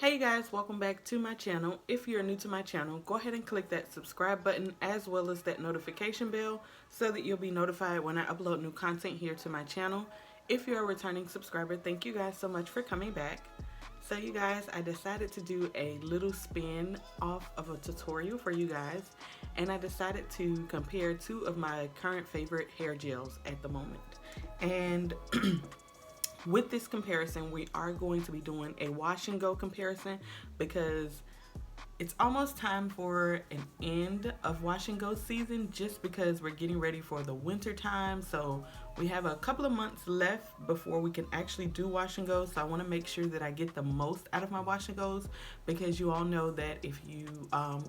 Hey guys, welcome back to my channel. If you're new to my channel, go ahead and click that subscribe button as well as that notification bell so that you'll be notified when I upload new content here to my channel. If you're a returning subscriber, thank you guys so much for coming back. So you guys, I decided to do a little spin off of a tutorial for you guys, and I decided to compare two of my current favorite hair gels at the moment. And with this comparison, we are going to be doing a wash and go comparison because it's almost time for an end of wash and go season, just because we're getting ready for the winter time. So we have a couple of months left before we can actually do wash and go. So I want to make sure that I get the most out of my wash and goes, because you all know that if you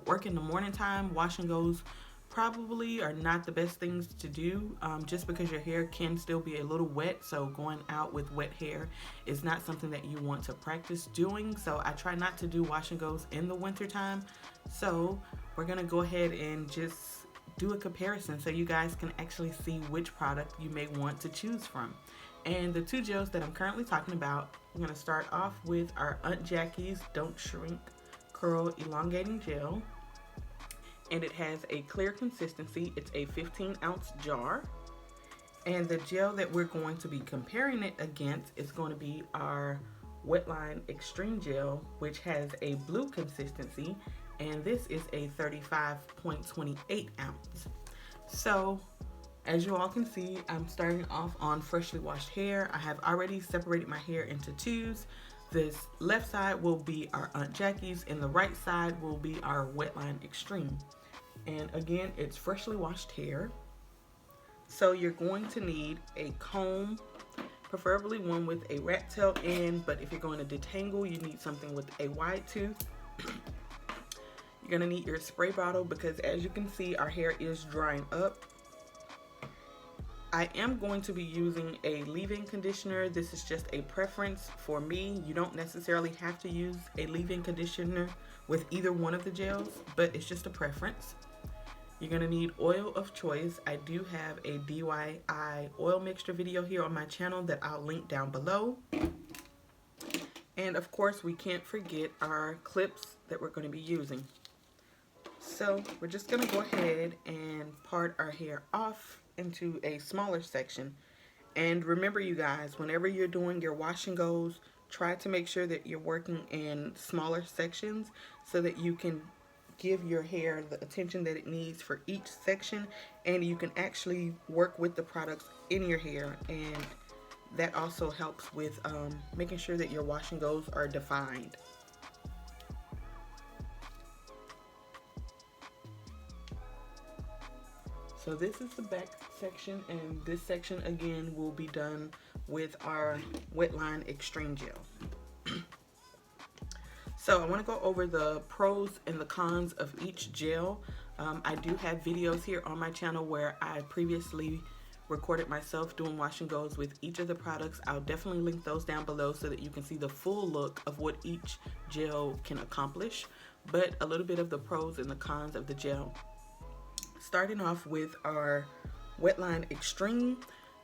work in the morning time, wash and goes probably are not the best things to do, just because your hair can still be a little wet. So going out with wet hair is not something that you want to practice doing. So I try not to do wash and goes in the winter time. So we're gonna go ahead and just do a comparison so you guys can actually see which product you may want to choose from. And the two gels that I'm currently talking about, I'm gonna start off with our Aunt Jackie's Don't Shrink Curl Elongating Gel. And it has a clear consistency. It's a 15-ounce jar. And the gel that we're going to be comparing it against is going to be our Wetline Extreme Gel, which has a blue consistency, and this is a 35.28 ounce. So as you all can see, I'm starting off on freshly washed hair. I have already separated my hair into twos. This left side will be our Aunt Jackie's and the right side will be our Wetline Extreme. And again, it's freshly washed hair. So you're going to need a comb, preferably one with a rat tail end, but if you're going to detangle, you need something with a wide tooth. You're gonna need your spray bottle because, as you can see, our hair is drying up. I am going to be using a leave-in conditioner. This is just a preference for me. You don't necessarily have to use a leave-in conditioner with either one of the gels, but it's just a preference. You're gonna need oil of choice. I do have a DIY oil mixture video here on my channel that I'll link down below. And of course, we can't forget our clips that we're gonna be using. So we're just gonna go ahead and part our hair off into a smaller section. And remember, you guys, whenever you're doing your wash and goes, try to make sure that you're working in smaller sections so that you can give your hair the attention that it needs for each section, and you can actually work with the products in your hair, and that also helps with making sure that your wash and goes are defined. So this is the back section, and this section again will be done with our Wetline Extreme Gel. So I want to go over the pros and the cons of each gel. I do have videos here on my channel where I previously recorded myself doing wash and goes with each of the products. I'll definitely link those down below so that you can see the full look of what each gel can accomplish. But a little bit of the pros and the cons of the gel. Starting off with our Wetline Extreme,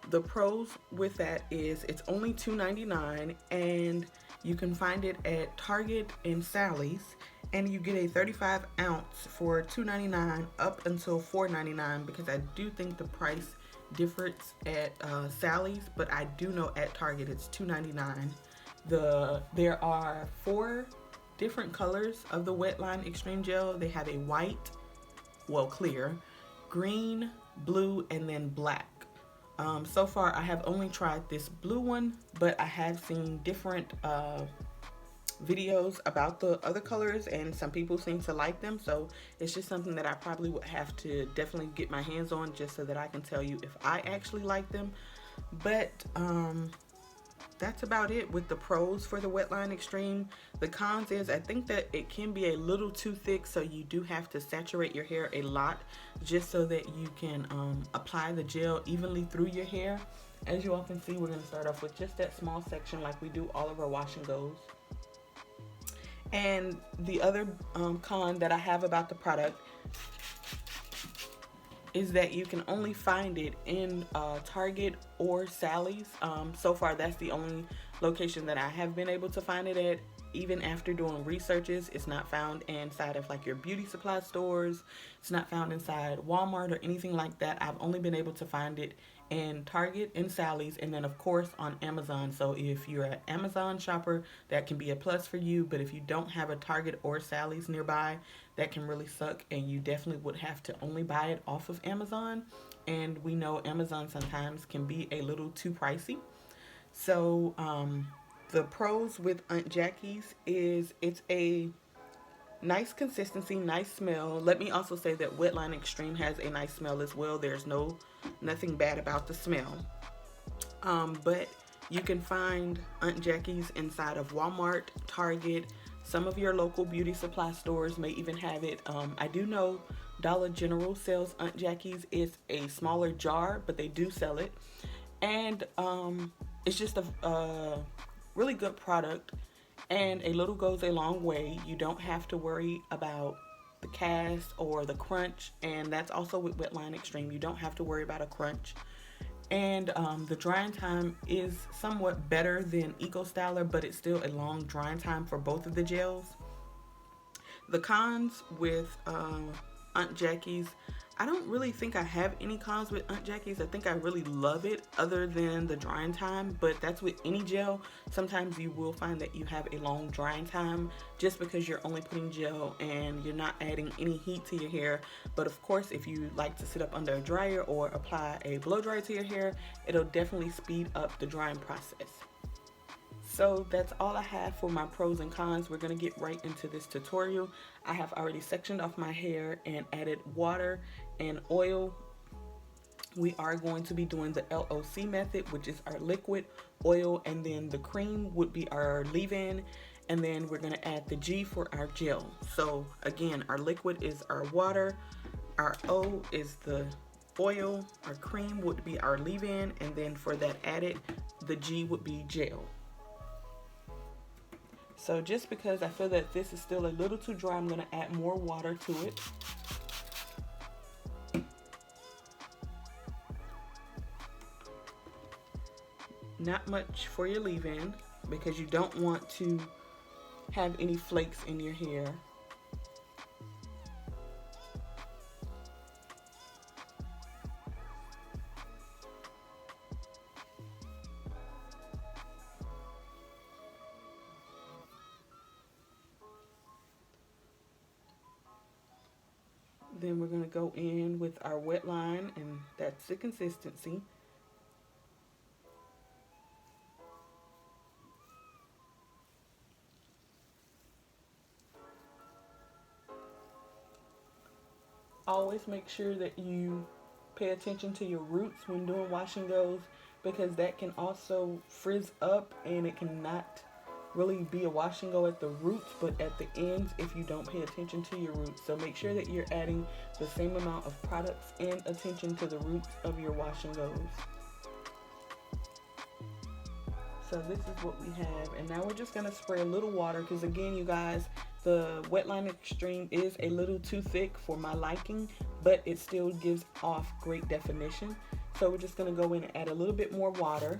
the pros with that is it's only $2.99, and you can find it at Target and Sally's, and you get a 35 ounce for $2.99 up until $4.99, because I do think the price differs at Sally's, but I do know at Target it's $2.99. There are 4 different colors of the Wetline Extreme Gel. They have a white, well, clear, green, blue, and then black. So far I have only tried this blue one, but I have seen different videos about the other colors, and some people seem to like them. So it's just something that I probably would have to definitely get my hands on, just so that I can tell you if I actually like them. But that's about it with the pros for the Wetline Extreme. The cons is I think that it can be a little too thick, so you do have to saturate your hair a lot just so that you can apply the gel evenly through your hair. As you all can see, we're going to start off with just that small section like we do all of our wash and goes. And the other con that I have about the product is that you can only find it in Target or Sally's. So far, that's the only location that I have been able to find it at. Even after doing researches, it's not found inside of like your beauty supply stores. It's not found inside Walmart or anything like that. I've only been able to find it in Target and Sally's, and then of course on Amazon. So if you're an Amazon shopper, that can be a plus for you. But if you don't have a Target or Sally's nearby, that can really suck, and you definitely would have to only buy it off of Amazon. And we know Amazon sometimes can be a little too pricey. So the pros with Aunt Jackie's is it's a nice consistency, nice smell. Let me also say that Wetline Extreme has a nice smell as well. There's nothing bad about the smell. But you can find Aunt Jackie's inside of Walmart, Target, some of your local beauty supply stores may even have it. I do know Dollar General sells Aunt Jackie's. It's a smaller jar, but they do sell it. And it's just a really good product, and a little goes a long way. You don't have to worry about the cast or the crunch, and that's also with Wetline Extreme. You don't have to worry about a crunch. And the drying time is somewhat better than Eco Styler, but it's still a long drying time for both of the gels. The cons with Aunt Jackie's, I don't really think I have any cons with Aunt Jackie's. I think I really love it other than the drying time, but that's with any gel. Sometimes you will find that you have a long drying time just because you're only putting gel and you're not adding any heat to your hair. But of course, if you like to sit up under a dryer or apply a blow dryer to your hair, it'll definitely speed up the drying process. So that's all I have for my pros and cons. We're going to get right into this tutorial. I have already sectioned off my hair and added water and oil. We are going to be doing the LOC method, which is our liquid, oil, and then the cream would be our leave-in, and then we're going to add the G for our gel. So again, our liquid is our water, our O is the oil, our cream would be our leave-in, and then for that added, the G would be gel. So just because I feel that this is still a little too dry, I'm going to add more water to it. Not much for your leave-in because you don't want to have any flakes in your hair. Then we're going to go in with our Wetline, and that's the consistency. Always make sure that you pay attention to your roots when doing wash and goes, because that can also frizz up and it cannot really be a wash and go at the roots, but at the ends if you don't pay attention to your roots. So make sure that you're adding the same amount of products and attention to the roots of your wash and goes. So this is what we have, and now we're just going to spray a little water because again, you guys, the Wetline Extreme is a little too thick for my liking, but it still gives off great definition. So we're just going to go in and add a little bit more water.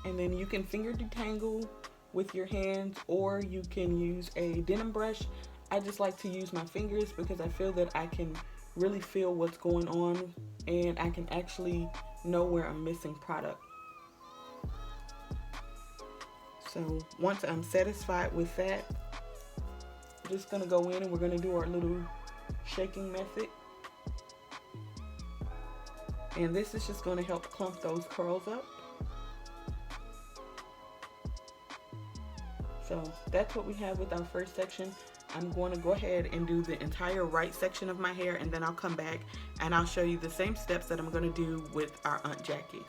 And then you can finger detangle with your hands, or you can use a denim brush. I just like to use my fingers because I feel that I can really feel what's going on and I can actually know where I'm missing product. So once I'm satisfied with that, I'm just going to go in and we're going to do our little shaking method. And this is just going to help clump those curls up. So that's what we have with our first section. I'm going to go ahead and do the entire right section of my hair, and then I'll come back and I'll show you the same steps that I'm going to do with our Aunt Jackie's.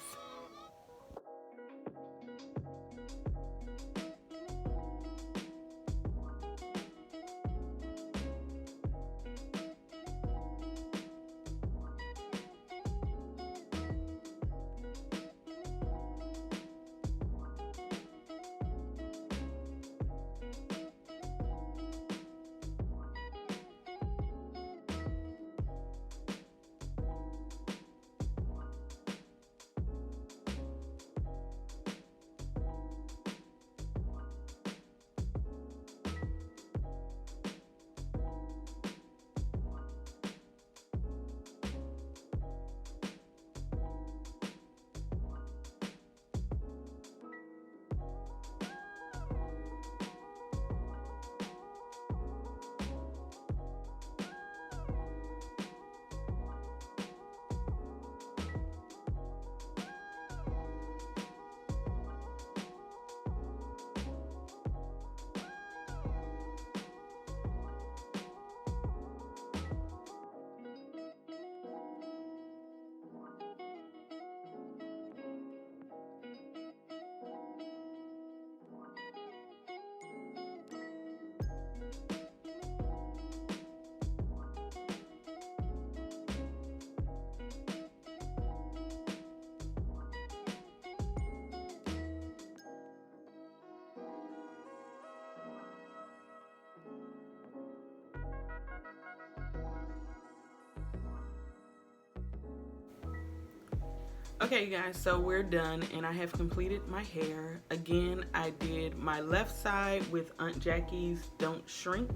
Okay, guys, so we're done and I have completed my hair. Again, I did my left side with Aunt Jackie's Don't Shrink.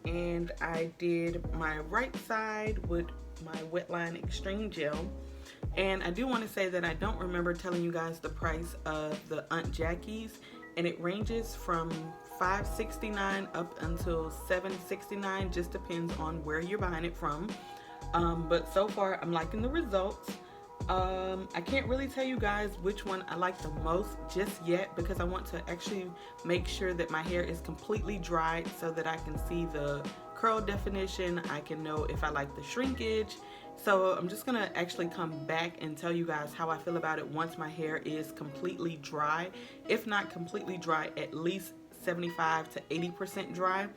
And I did my right side with my Wetline Extreme Gel. And I do want to say that I don't remember telling you guys the price of the Aunt Jackie's, and it ranges from $5.69 up until $7.69, just depends on where you're buying it from. But so far I'm liking the results. I can't really tell you guys which one I like the most just yet, because I want to actually make sure that my hair is completely dried so that I can see the curl definition. I can know if I like the shrinkage. So I'm just gonna actually come back and tell you guys how I feel about it once my hair is completely dry. If not completely dry, at least 75 to 80% dry.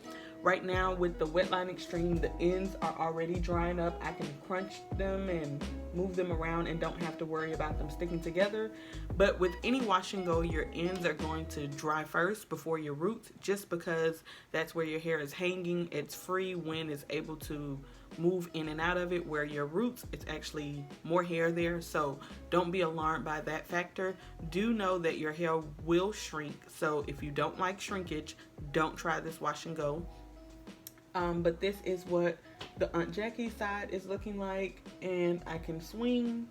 Right now with the Wetline Extreme, the ends are already drying up. I can crunch them and move them around and don't have to worry about them sticking together. But with any wash and go, your ends are going to dry first before your roots, just because that's where your hair is hanging. It's free, wind is able to move in and out of it, where your roots, it's actually more hair there. So don't be alarmed by that factor. Do know that your hair will shrink. So if you don't like shrinkage, don't try this wash and go. But this is what the Aunt Jackie side is looking like, and I can swing.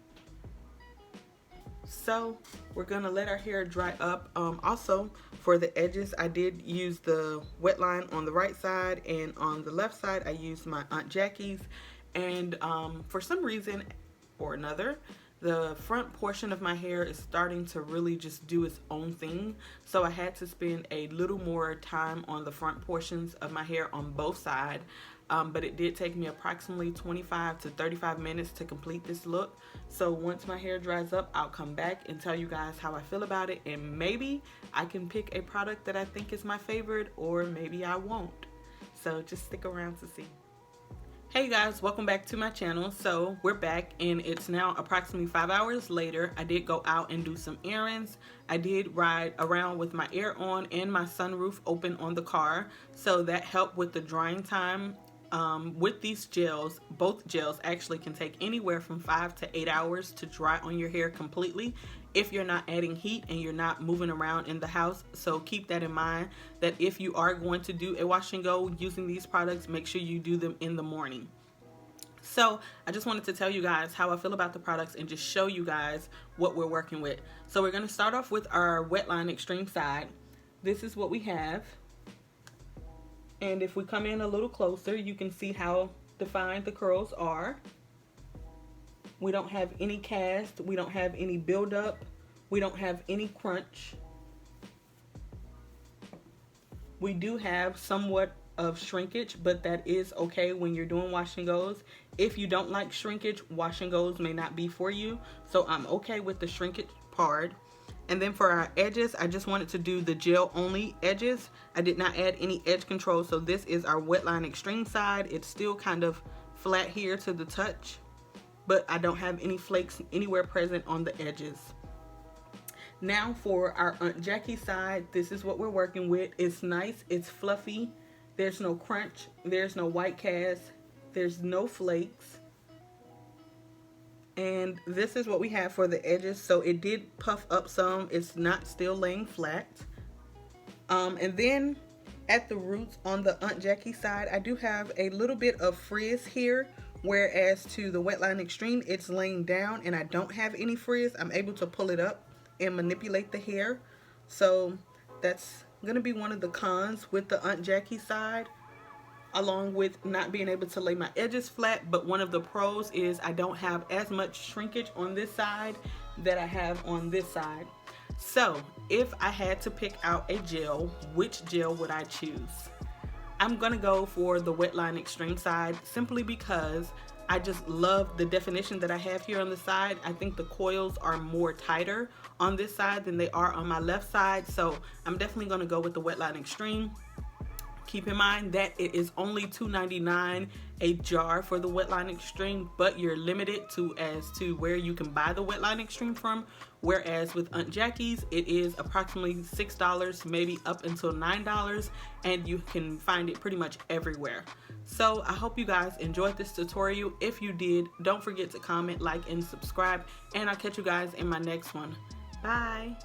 So we're gonna let our hair dry up. Also for the edges, I did use the Wetline on the right side, and on the left side I used my Aunt Jackie's. And for some reason or another, the front portion of my hair is starting to really just do its own thing. So I had to spend a little more time on the front portions of my hair on both sides. But it did take me approximately 25 to 35 minutes to complete this look. So once my hair dries up, I'll come back and tell you guys how I feel about it. And maybe I can pick a product that I think is my favorite, or maybe I won't. So just stick around to see. Hey guys, welcome back to my channel. So we're back and it's now approximately 5 hours later. I did go out and do some errands. I did ride around with my air on and my sunroof open on the car. So that helped with the drying time. With these gels, both gels actually can take anywhere from 5 to 8 hours to dry on your hair completely if you're not adding heat and you're not moving around in the house. So keep that in mind, that if you are going to do a wash and go using these products, make sure you do them in the morning. So I just wanted to tell you guys how I feel about the products and just show you guys what we're working with. So we're going to start off with our Wetline Extreme side. This is what we have. And if we come in a little closer, you can see how defined the curls are. We don't have any cast, we don't have any buildup, we don't have any crunch. We do have somewhat of shrinkage, but that is okay when you're doing wash and goes. If you don't like shrinkage, wash and goes may not be for you. So I'm okay with the shrinkage part. And then for our edges, I just wanted to do the gel only edges. I did not add any edge control. So this is our Wetline Extreme side. It's still kind of flat here to the touch, but I don't have any flakes anywhere present on the edges. Now for our Aunt Jackie side, this is what we're working with. It's nice, it's fluffy. There's no crunch, there's no white cast, there's no flakes. And this is what we have for the edges. So it did puff up some. It's not still laying flat. And then at the roots on the Aunt Jackie side, I do have a little bit of frizz here. Whereas to the Wetline Extreme, it's laying down and I don't have any frizz. I'm able to pull it up and manipulate the hair. So that's going to be one of the cons with the Aunt Jackie side, along with not being able to lay my edges flat. But one of the pros is I don't have as much shrinkage on this side that I have on this side. So if I had to pick out a gel, which gel would I choose? I'm gonna go for the Wetline Extreme side, simply because I just love the definition that I have here on the side. I think the coils are more tighter on this side than they are on my left side. So I'm definitely gonna go with the Wetline Extreme. Keep in mind that it is only $2.99 a jar for the Wetline Extreme, but you're limited as to where you can buy the Wetline Extreme from, whereas with Aunt Jackie's it is approximately $6, maybe up until $9, and you can find it pretty much everywhere. So I hope you guys enjoyed this tutorial. If you did, don't forget to comment, like, and subscribe, and I'll catch you guys in my next one. Bye.